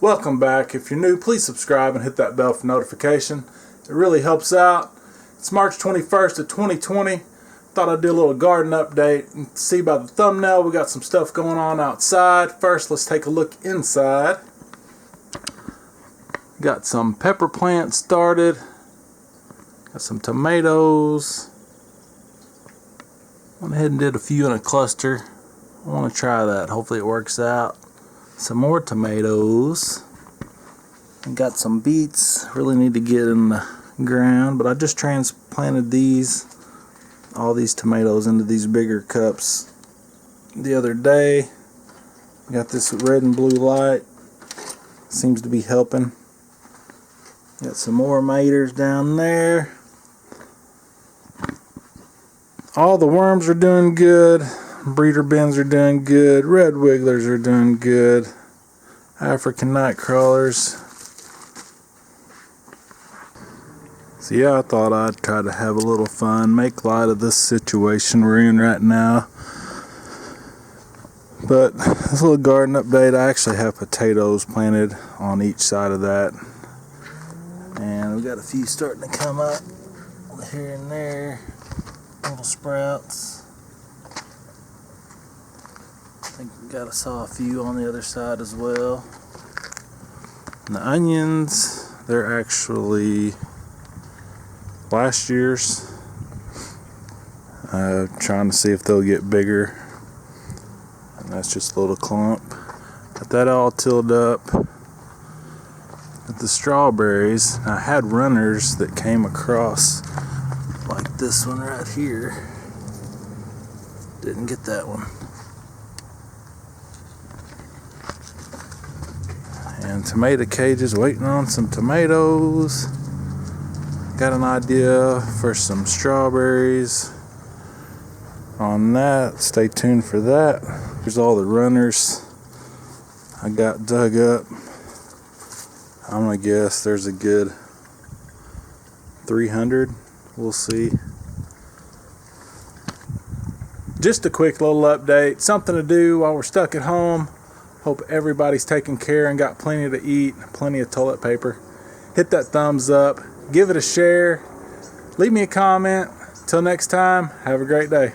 Welcome back. If you're new, please subscribe and hit that bell for notification. It really helps out. It's March 21st of 2020. Thought I'd do a little garden update. And see by the thumbnail, we got some stuff going on outside. First, let's take a look inside. Got some pepper plants started. Got some tomatoes. Went ahead and did a few in a cluster. I want to try that. Hopefully it works out. Some more tomatoes. And got some beets. Really need to get in the ground, but I just transplanted all these tomatoes into these bigger cups the other day. Got this red and blue light. Seems to be helping. Got some more maters down there. All the worms are doing good. Breeder bins are doing good. Red wigglers are doing good. African night crawlers. So yeah, I thought I'd try to have a little fun, make light of this situation we're in right now. But this little garden update, I actually have potatoes planted on each side of that. And we've got a few starting to come up here and there. Little sprouts. I think I saw a few on the other side as well. And the onions, they're actually last year's. Trying to see if they'll get bigger. And that's just a little clump. Got that all tilled up. With the strawberries, I had runners that came across like this one right here. Didn't get that one. And tomato cages, waiting on some tomatoes. Got an idea for some strawberries on that. Stay tuned for that. Here's all the runners I got dug up. I'm gonna guess there's a good 300. We'll see. Just a quick little update. Something to do while we're stuck at home. Hope everybody's taking care and got plenty to eat, plenty of toilet paper. Hit that thumbs up, give it a share, leave me a comment. Till next time, have a great day.